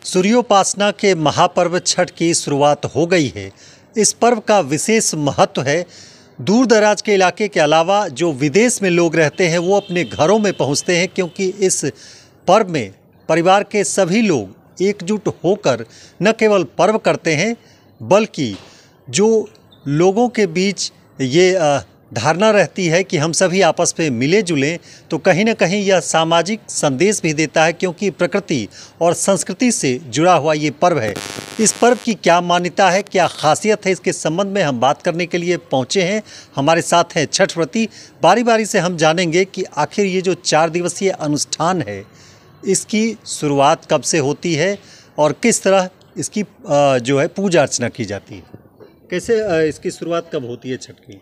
सूर्योपासना के महापर्व छठ की शुरुआत हो गई है। इस पर्व का विशेष महत्व है। दूर दराज के इलाके के अलावा जो विदेश में लोग रहते हैं वो अपने घरों में पहुंचते हैं, क्योंकि इस पर्व में परिवार के सभी लोग एकजुट होकर न केवल पर्व करते हैं, बल्कि जो लोगों के बीच ये धारणा रहती है कि हम सभी आपस में मिले जुलें, तो कहीं ना कहीं यह सामाजिक संदेश भी देता है, क्योंकि प्रकृति और संस्कृति से जुड़ा हुआ ये पर्व है। इस पर्व की क्या मान्यता है, क्या खासियत है, इसके संबंध में हम बात करने के लिए पहुंचे हैं। हमारे साथ हैं छठ व्रती। बारी बारी से हम जानेंगे कि आखिर ये जो 4 दिवसीय अनुष्ठान है, इसकी शुरुआत कब से होती है और किस तरह इसकी जो है पूजा अर्चना की जाती है। कैसे इसकी शुरुआत कब होती है छठ की?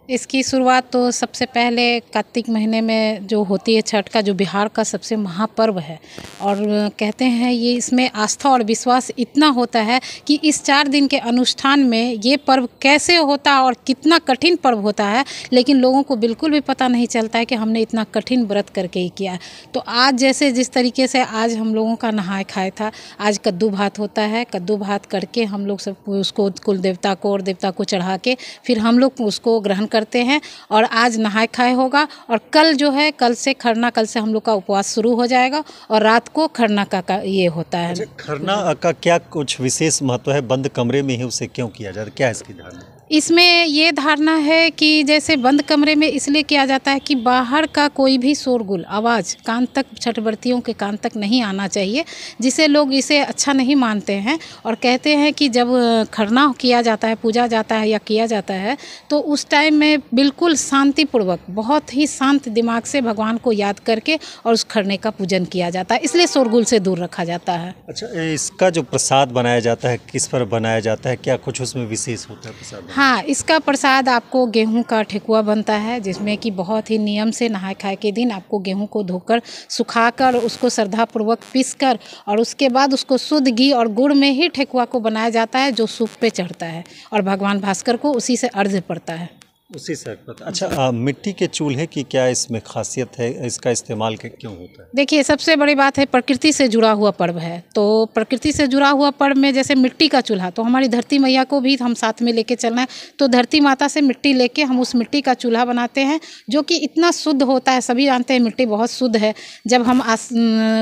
इसकी शुरुआत तो सबसे पहले कार्तिक महीने में जो होती है छठ का, जो बिहार का सबसे महापर्व है। और कहते हैं ये इसमें आस्था और विश्वास इतना होता है कि इस 4 दिन के अनुष्ठान में ये पर्व कैसे होता है और कितना कठिन पर्व होता है, लेकिन लोगों को बिल्कुल भी पता नहीं चलता है कि हमने इतना कठिन व्रत करके ही किया है। तो आज जैसे जिस तरीके से आज हम लोगों का नहाय खाया था, आज कद्दू भात होता है। कद्दू भात करके हम लोग सब उसको कुल देवता को और देवता को चढ़ा के फिर हम लोग उसको ग्रहण करते हैं। और आज नहाय खाए होगा और कल जो है, कल से खरना, कल से हम लोग का उपवास शुरू हो जाएगा और रात को खरना का ये होता है। अच्छा, खरना का क्या कुछ विशेष महत्व है? बंद कमरे में ही उसे क्यों किया जाता है, क्या है इसकी धारणा? इसमें ये धारणा है कि जैसे बंद कमरे में इसलिए किया जाता है कि बाहर का कोई भी शोरगुल आवाज़ कान तक, छठ व्रतियों के कान तक नहीं आना चाहिए, जिसे लोग इसे अच्छा नहीं मानते हैं। और कहते हैं कि जब खरना किया जाता है, पूजा जाता है या किया जाता है, तो उस टाइम में बिल्कुल शांतिपूर्वक, बहुत ही शांत दिमाग से भगवान को याद करके और उस खरने का पूजन किया जाता है, इसलिए शोरगुल से दूर रखा जाता है। अच्छा, इसका जो प्रसाद बनाया जाता है किस पर बनाया जाता है, क्या कुछ उसमें विशेष होता है प्रसाद? हाँ, इसका प्रसाद आपको गेहूं का ठेकुआ बनता है, जिसमें कि बहुत ही नियम से नहाय खाए के दिन आपको गेहूं को धोकर, सुखाकर, उसको श्रद्धापूर्वक पीसकर और उसके बाद उसको शुद्ध घी और गुड़ में ही ठेकुआ को बनाया जाता है, जो सूप पे चढ़ता है और भगवान भास्कर को उसी से अर्घ्य पड़ता है। उसी से पता। अच्छा, मिट्टी के चूल्हे की क्या इसमें खासियत है, इसका इस्तेमाल क्यों होता है? देखिए, सबसे बड़ी बात है, प्रकृति से जुड़ा हुआ पर्व है। तो प्रकृति से जुड़ा हुआ पर्व में जैसे मिट्टी का चूल्हा, तो हमारी धरती मैया को भी हम साथ में लेके चलना है। तो धरती माता से मिट्टी लेके हम उस मिट्टी का चूल्हा बनाते हैं, जो कि इतना शुद्ध होता है। सभी जानते हैं मिट्टी बहुत शुद्ध है। जब हम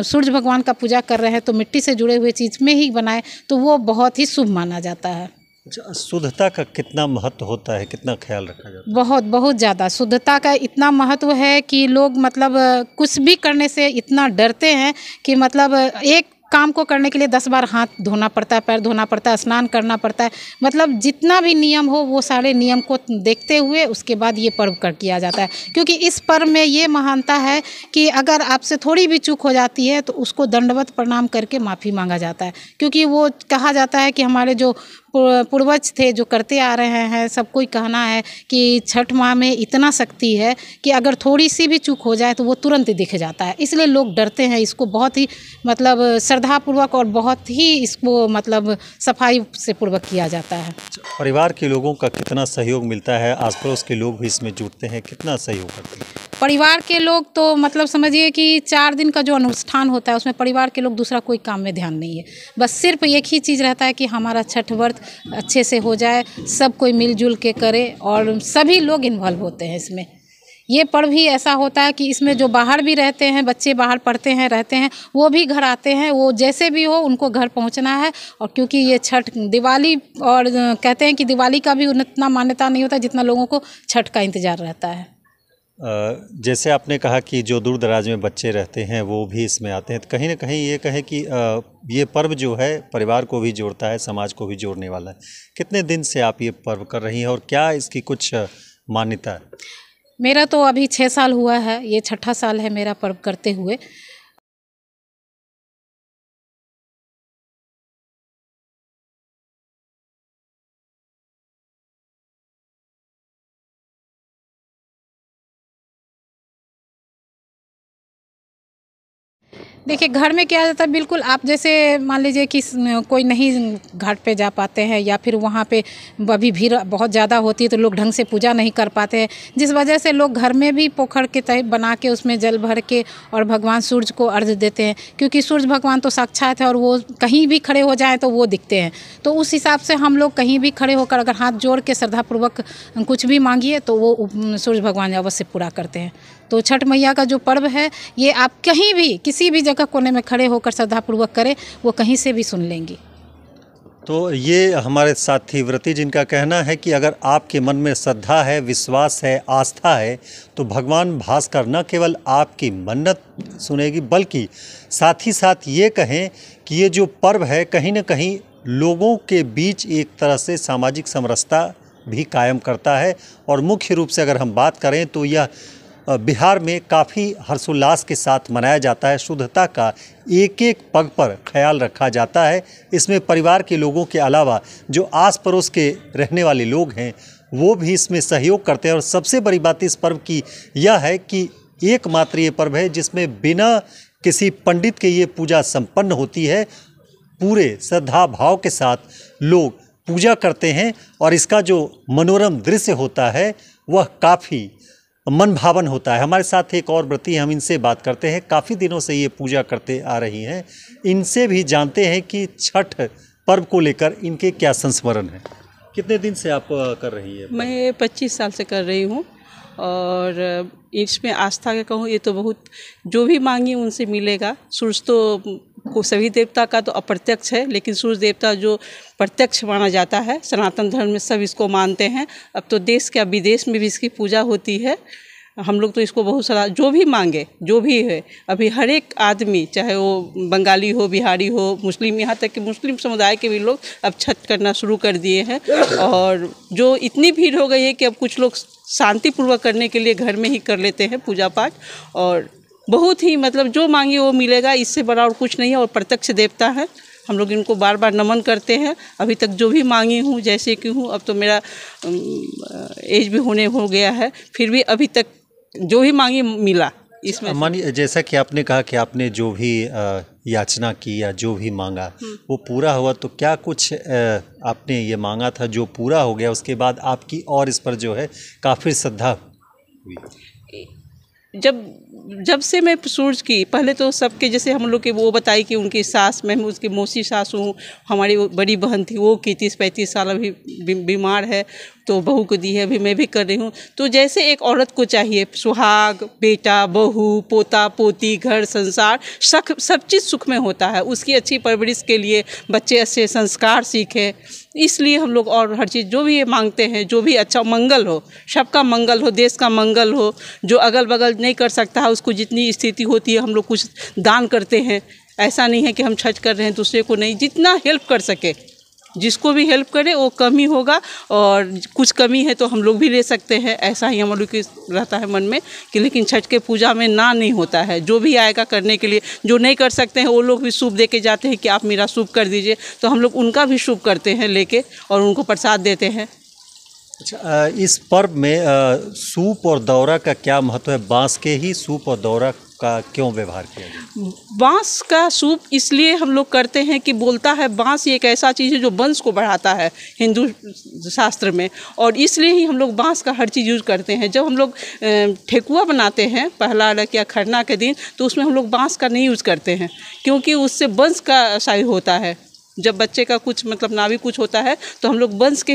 सूर्य भगवान का पूजा कर रहे हैं तो मिट्टी से जुड़े हुए चीज़ में ही बनाए तो वो बहुत ही शुभ माना जाता है। अच्छा, शुद्धता का कितना महत्व होता है, कितना ख्याल रखा जाता है? बहुत बहुत ज़्यादा शुद्धता का इतना महत्व है कि लोग मतलब कुछ भी करने से इतना डरते हैं कि मतलब एक काम को करने के लिए 10 बार हाथ धोना पड़ता है, पैर धोना पड़ता है, स्नान करना पड़ता है। मतलब जितना भी नियम हो वो सारे नियम को देखते हुए उसके बाद ये पर्व कर किया जाता है। क्योंकि इस पर्व में ये महानता है कि अगर आपसे थोड़ी भी चूक हो जाती है तो उसको दंडवत प्रणाम करके माफ़ी मांगा जाता है। क्योंकि वो कहा जाता है कि हमारे जो पूर्वज थे, जो करते आ रहे हैं, सबको ही कहना है कि छठ माँ में इतना शक्ति है कि अगर थोड़ी सी भी चूक हो जाए तो वो तुरंत दिख जाता है। इसलिए लोग डरते हैं। इसको बहुत ही मतलब श्रद्धापूर्वक और बहुत ही इसको मतलब सफाई से पूर्वक किया जाता है। परिवार के लोगों का कितना सहयोग मिलता है? आस पड़ोस के लोग भी इसमें जुटते हैं, कितना सहयोग करते हैं? परिवार के लोग तो मतलब समझिए कि 4 दिन का जो अनुष्ठान होता है उसमें परिवार के लोग दूसरा कोई काम में ध्यान नहीं है। बस सिर्फ एक ही चीज़ रहता है कि हमारा छठ व्रत अच्छे से हो जाए, सब कोई मिलजुल के करे और सभी लोग इन्वॉल्व होते हैं इसमें। ये पर्व भी ऐसा होता है कि इसमें जो बाहर भी रहते हैं, बच्चे बाहर पढ़ते हैं, रहते हैं, वो भी घर आते हैं। वो जैसे भी हो उनको घर पहुंचना है। और क्योंकि ये छठ, दिवाली, और कहते हैं कि दिवाली का भी उतना मान्यता नहीं होता जितना लोगों को छठ का इंतज़ार रहता है। जैसे आपने कहा कि जो दूर दराज में बच्चे रहते हैं वो भी इसमें आते हैं, तो कहीं ना कहीं ये कहें कि ये पर्व जो है परिवार को भी जोड़ता है, समाज को भी जोड़ने वाला है। कितने दिन से आप ये पर्व कर रही हैं और क्या इसकी कुछ मान्यता है? मेरा तो अभी 6 साल हुआ है, ये छठा साल है मेरा पर्व करते हुए। देखिए घर में क्या जाता है, बिल्कुल आप जैसे मान लीजिए कि कोई नहीं घाट पे जा पाते हैं या फिर वहाँ पे अभी भीड़ बहुत ज़्यादा होती है तो लोग ढंग से पूजा नहीं कर पाते हैं, जिस वजह से लोग घर में भी पोखर के टाइप बना के उसमें जल भर के और भगवान सूर्य को अर्घ्य देते हैं, क्योंकि सूर्य भगवान तो साक्षात है और वो कहीं भी खड़े हो जाएँ तो वो दिखते हैं। तो उस हिसाब से हम लोग कहीं भी खड़े होकर अगर हाथ जोड़ के श्रद्धापूर्वक कुछ भी मांगिए तो वो सूर्य भगवान अवश्य पूरा करते हैं। तो छठ मैया का जो पर्व है ये आप कहीं भी किसी भी जगह कोने में खड़े होकर श्रद्धापूर्वक करें, वो कहीं से भी सुन लेंगी। तो ये हमारे साथी व्रती जिनका कहना है कि अगर आपके मन में श्रद्धा है, विश्वास है, आस्था है तो भगवान भास्कर न केवल आपकी मन्नत सुनेगी बल्कि साथ ही साथ ये कहें कि ये जो पर्व है कहीं न कहीं लोगों के बीच एक तरह से सामाजिक समरसता भी कायम करता है। और मुख्य रूप से अगर हम बात करें तो यह बिहार में काफ़ी हर्षोल्लास के साथ मनाया जाता है। शुद्धता का एक एक पग पर ख्याल रखा जाता है। इसमें परिवार के लोगों के अलावा जो आस पड़ोस के रहने वाले लोग हैं वो भी इसमें सहयोग करते हैं। और सबसे बड़ी बात इस पर्व की यह है कि एकमात्र ये पर्व है जिसमें बिना किसी पंडित के ये पूजा संपन्न होती है। पूरे श्रद्धा भाव के साथ लोग पूजा करते हैं और इसका जो मनोरम दृश्य होता है वह काफ़ी मन भावन होता है। हमारे साथ एक और व्रती, हम इनसे बात करते हैं। काफ़ी दिनों से ये पूजा करते आ रही हैं, इनसे भी जानते हैं कि छठ पर्व को लेकर इनके क्या संस्मरण है। कितने दिन से आप कर रही है? मैं 25 साल से कर रही हूँ और इसमें आस्था का कहूँ ये तो बहुत जो भी मांगी उनसे मिलेगा। सूर्य तो को सभी देवता का तो अप्रत्यक्ष है, लेकिन सूर्य देवता जो प्रत्यक्ष माना जाता है, सनातन धर्म में सब इसको मानते हैं। अब तो देश क्या विदेश में भी इसकी पूजा होती है। हम लोग तो इसको बहुत सारा जो भी मांगे जो भी है, अभी हर एक आदमी चाहे वो बंगाली हो, बिहारी हो, मुस्लिम, यहाँ तक कि मुस्लिम समुदाय के भी लोग अब छठ करना शुरू कर दिए हैं। और जो इतनी भीड़ हो गई है कि अब कुछ लोग शांतिपूर्वक करने के लिए घर में ही कर लेते हैं पूजा पाठ। और बहुत ही मतलब जो मांगे वो मिलेगा, इससे बड़ा और कुछ नहीं है। और प्रत्यक्ष देवता है, हम लोग इनको बार बार नमन करते हैं। अभी तक जो भी मांगी हूँ जैसे कि हूँ, अब तो मेरा एज भी होने हो गया है, फिर भी अभी तक जो भी मांगी मिला। इसमें मानिए जैसा कि आपने कहा कि आपने जो भी याचना की या जो भी मांगा वो पूरा हुआ, तो क्या कुछ आपने ये मांगा था जो पूरा हो गया उसके बाद आपकी और इस पर जो है काफ़ी श्रद्धा हुई? जब से मैं सूरज की, पहले तो सबके जैसे हम लोग के वो बताई कि उनकी सास, मैं उसकी मौसी सास हूँ, हमारी वो बड़ी बहन थी वो की 30-35 साल अभी बीमार है तो बहू को दी है, अभी मैं भी कर रही हूँ। तो जैसे एक औरत को चाहिए सुहाग, बेटा, बहू, पोता पोती, घर संसार, सब चीज़ सुख में होता है। उसकी अच्छी परवरिश के लिए बच्चे अच्छे संस्कार सीखें, इसलिए हम लोग और हर चीज़ जो भी ये मांगते हैं, जो भी अच्छा मंगल हो, सबका मंगल हो, देश का मंगल हो। जो अगल बगल नहीं कर सकता है उसको जितनी स्थिति होती है हम लोग कुछ दान करते हैं। ऐसा नहीं है कि हम छठ कर रहे हैं दूसरे को नहीं, जितना हेल्प कर सके, जिसको भी हेल्प करे वो कम ही होगा। और कुछ कमी है तो हम लोग भी ले सकते हैं, ऐसा ही हम लोग की रहता है मन में कि लेकिन छठ के पूजा में ना नहीं होता है। जो भी आएगा करने के लिए, जो नहीं कर सकते हैं वो लोग भी सूप दे के जाते हैं कि आप मेरा सूप कर दीजिए, तो हम लोग उनका भी सूप करते हैं लेके और उनको प्रसाद देते हैं। अच्छा, इस पर्व में सूप और दौरा का क्या महत्व है? बांस के ही सूप और दौरा का क्यों व्यवहार किया जाए? बांस का सूप इसलिए हम लोग करते हैं कि बोलता है बांस एक ऐसा चीज़ है जो वंश को बढ़ाता है हिंदू शास्त्र में, और इसलिए ही हम लोग बांस का हर चीज़ यूज़ करते हैं। जब हम लोग ठेकुआ बनाते हैं पहला अलग या खरना के दिन, तो उसमें हम लोग बांस का नहीं यूज़ करते हैं, क्योंकि उससे वंश का शाही होता है। जब बच्चे का कुछ मतलब नाभि कुछ होता है तो हम लोग बांस के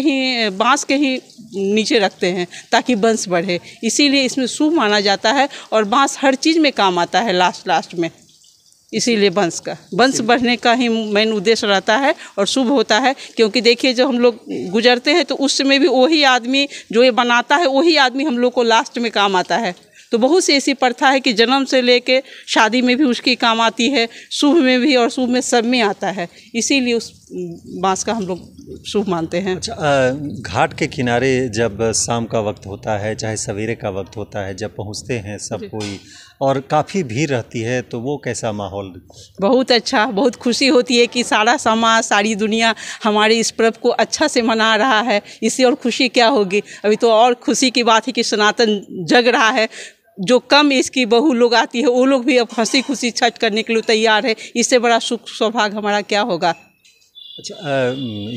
ही नीचे रखते हैं ताकि वंश बढ़े, इसीलिए इसमें शुभ माना जाता है। और बांस हर चीज़ में काम आता है लास्ट में, इसीलिए वंश बढ़ने का ही मेन उद्देश्य रहता है और शुभ होता है। क्योंकि देखिए जब हम लोग गुजरते हैं तो उस समय भी वही आदमी जो ये बनाता है वही आदमी हम लोग को लास्ट में काम आता है। तो बहुत सी ऐसी प्रथा है कि जन्म से लेके शादी में भी उसकी काम आती है, शुभ में भी और शुभ में सब में आता है, इसीलिए उस बांस का हम लोग शुभ मानते हैं। अच्छा, घाट के किनारे जब शाम का वक्त होता है चाहे सवेरे का वक्त होता है, जब पहुंचते हैं सब कोई और काफ़ी भीड़ रहती है, तो वो कैसा माहौल? बहुत अच्छा, बहुत खुशी होती है कि सारा समाज, सारी दुनिया हमारे इस पर्व को अच्छा से मना रहा है। इससे और खुशी क्या होगी? अभी तो और खुशी की बात है कि सनातन जग रहा है। जो कम एज की बहू लोग आती है वो लोग भी अब हंसी खुशी छठ करने के लिए तैयार है। इससे बड़ा सुख सौभाग्य हमारा क्या होगा। अच्छा,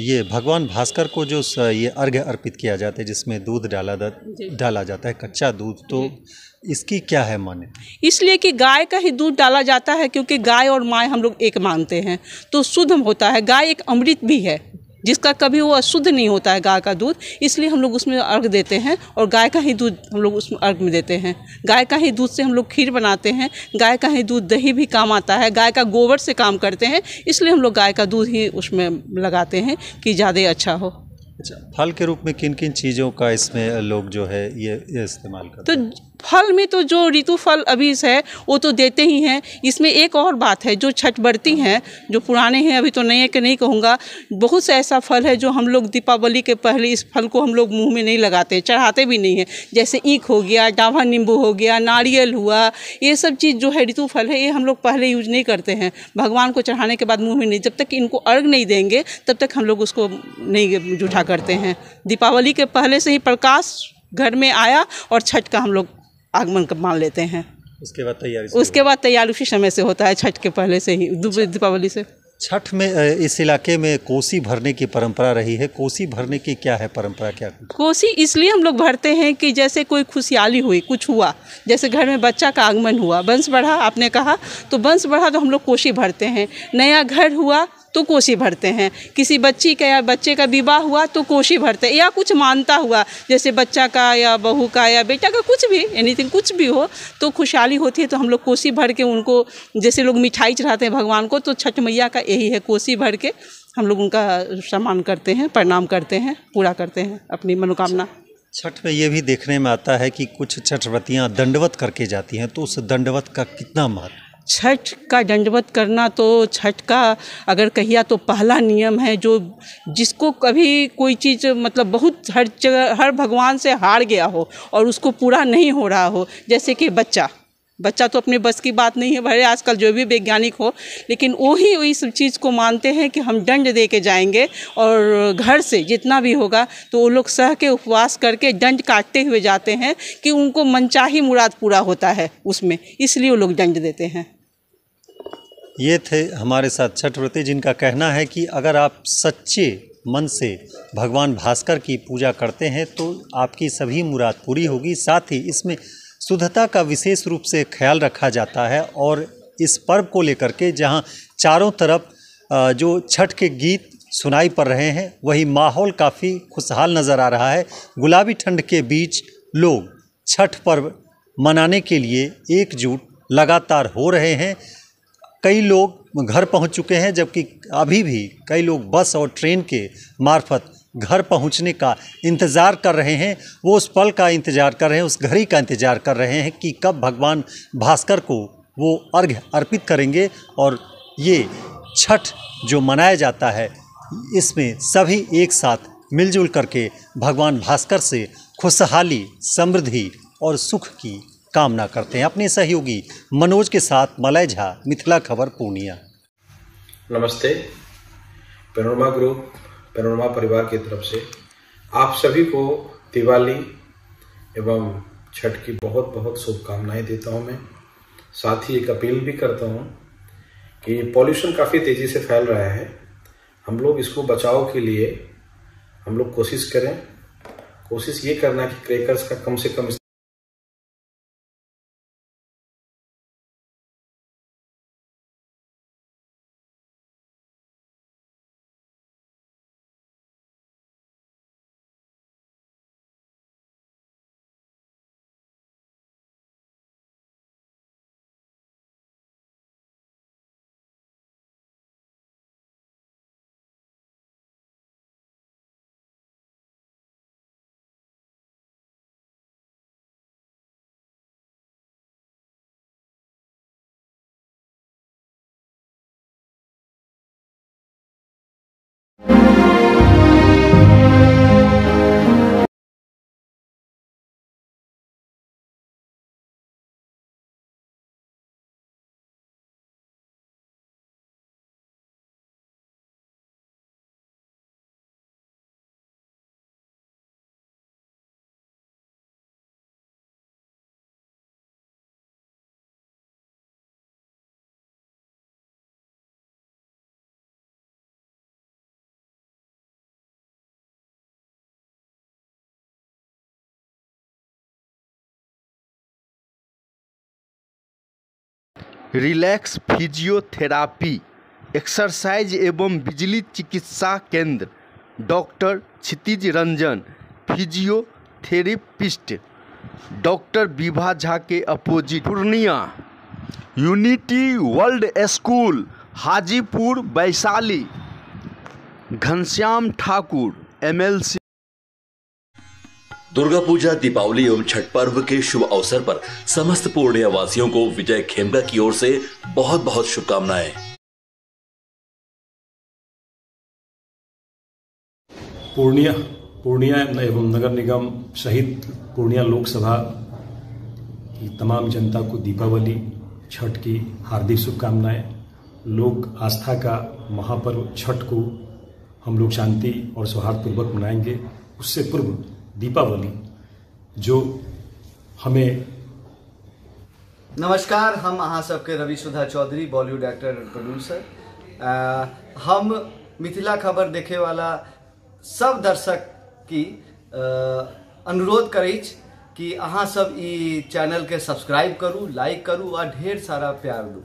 ये भगवान भास्कर को जो ये अर्घ्य अर्पित किया जाता है जिसमें दूध डाला जाता है, कच्चा दूध, तो इसकी क्या है मान्यता? इसलिए कि गाय का ही दूध डाला जाता है, क्योंकि गाय और माय हम लोग एक मानते हैं, तो शुद्ध होता है। गाय एक अमृत भी है जिसका कभी वो अशुद्ध नहीं होता है गाय का दूध, इसलिए हम लोग उसमें अर्घ देते हैं और गाय का ही दूध हम लोग उसमें अर्घ में देते हैं। गाय का ही दूध से हम लोग खीर बनाते हैं, गाय का ही दूध दही भी काम आता है, गाय का गोबर से काम करते हैं, इसलिए हम लोग गाय का दूध ही उसमें लगाते हैं कि ज़्यादा अच्छा हो। अच्छा, फल के रूप में किन किन चीज़ों का इसमें लोग जो है ये इस्तेमाल करते हैं? तो फल में तो जो ऋतु फल अभी है वो तो देते ही हैं। इसमें एक और बात है, जो छठ बरती हैं, जो पुराने हैं, अभी तो नए के नहीं कहूँगा, बहुत सा ऐसा फल है जो हम लोग दीपावली के पहले इस फल को हम लोग मुंह में नहीं लगाते, चढ़ाते भी नहीं हैं। जैसे ईख हो गया, डाभा नींबू हो गया, नारियल हुआ, ये सब चीज़ जो है ऋतु फल है, ये हम लोग पहले यूज नहीं करते हैं। भगवान को चढ़ाने के बाद मुँह में नहीं, जब तक इनको अर्घ नहीं देंगे तब तक हम लोग उसको नहीं जूठा करते हैं। दीपावली के पहले से ही प्रकाश घर में आया और छठ का हम लोग आगमन मान लेते हैं। उसके बाद तैयारी उसी समय से होता है, छठ के पहले से ही, दीपावली से। छठ में इस इलाके में कोसी भरने की परंपरा रही है। कोसी भरने की क्या है परंपरा, क्या? कोसी इसलिए हम लोग भरते हैं कि जैसे कोई खुशहाली हुई, कुछ हुआ, जैसे घर में बच्चा का आगमन हुआ, वंश बढ़ा, आपने कहा तो वंश बढ़ा तो हम लोग कोसी भरते हैं। नया घर हुआ तो कोसी भरते हैं। किसी बच्ची का या बच्चे का विवाह हुआ तो कोसी भरते हैं। या कुछ मानता हुआ, जैसे बच्चा का या बहू का या बेटा का, कुछ भी, एनीथिंग, कुछ भी हो तो खुशहाली होती है तो हम लोग कोसी भर के उनको, जैसे लोग मिठाई चढ़ाते हैं भगवान को, तो छठ मैया का यही है, कोसी भर के हम लोग उनका सम्मान करते हैं, प्रणाम करते हैं, पूरा करते हैं अपनी मनोकामना। छठ में ये भी देखने में आता है कि कुछ छठव्रतियाँ दंडवत करके जाती हैं, तो उस दंडवत का कितना महत्व? छठ का दंडवत करना तो छठ का अगर कहिया तो पहला नियम है, जो जिसको कभी कोई चीज़ मतलब बहुत हर जगह हर भगवान से हार गया हो और उसको पूरा नहीं हो रहा हो, जैसे कि बच्चा तो अपने बस की बात नहीं है, भले आजकल जो भी वैज्ञानिक हो, लेकिन वही इस चीज़ को मानते हैं कि हम दंड दे के जाएंगे और घर से जितना भी होगा तो वो लोग सह के उपवास करके दंड काटते हुए जाते हैं कि उनको मनचाही मुराद पूरा होता है उसमें, इसलिए वो लोग दंड देते हैं। ये थे हमारे साथ छठव्रती जिनका कहना है कि अगर आप सच्चे मन से भगवान भास्कर की पूजा करते हैं तो आपकी सभी मुराद पूरी होगी। साथ ही इसमें शुद्धता का विशेष रूप से ख्याल रखा जाता है और इस पर्व को लेकर के जहां चारों तरफ जो छठ के गीत सुनाई पड़ रहे हैं, वही माहौल काफ़ी खुशहाल नज़र आ रहा है। गुलाबी ठंड के बीच लोग छठ पर्व मनाने के लिए एकजुट लगातार हो रहे हैं। कई लोग घर पहुंच चुके हैं, जबकि अभी भी कई लोग बस और ट्रेन के मार्फत घर पहुंचने का इंतज़ार कर रहे हैं। वो उस पल का इंतज़ार कर रहे हैं, उस घड़ी का इंतज़ार कर रहे हैं कि कब भगवान भास्कर को वो अर्घ्य अर्पित करेंगे। और ये छठ जो मनाया जाता है, इसमें सभी एक साथ मिलजुल करके भगवान भास्कर से खुशहाली, समृद्धि और सुख की कामना करते हैं। अपने सहयोगी मनोज के साथ मलय झा, मिथिला खबर, पूर्णिया। नमस्ते। पैनोरमा ग्रुप, पैनोरमा परिवार की तरफ से आप सभी को दिवाली एवं छठ की बहुत बहुत शुभकामनाएं देता हूं मैं। साथ ही एक अपील भी करता हूं कि पॉल्यूशन काफ़ी तेज़ी से फैल रहा है, हम लोग इसको बचाव के लिए हम लोग कोशिश करें। कोशिश ये करना कि क्रैकर्स का कम से कम रिलैक्स फिजियोथेरापी एक्सरसाइज एवं बिजली चिकित्सा केंद्र, doctor Kshitij Ranjan physiotherapist, doctor Vibha Jha के opposite Purnia. Unity world school Hajipur Vaishali. Ghanshyam Thakur MLC। Durga Puja, Deepawali एवं छठ पर्व के शुभ अवसर पर समस्त पूर्णिया वासियों को विजय खेमका की ओर से बहुत बहुत शुभकामनाएं। पूर्णिया एवं नगर निगम सहित पूर्णिया लोकसभा की तमाम जनता को दीपावली, छठ की हार्दिक शुभकामनाएं। लोक आस्था का महापर्व छठ को हम लोग शांति और सौहार्दपूर्वक मनाएंगे। उससे पूर्व दीपावली जो हमें। नमस्कार, हम अहाँ सबके Ravi Sudha Chaudhary, Bollywood actor and producer. हम मिथिला खबर देखे वाला सब दर्शक की अनुरोध करै कि अहाँ सब ई चैनल के सब्सक्राइब करू, लाइक करू और ढेर सारा प्यार दू।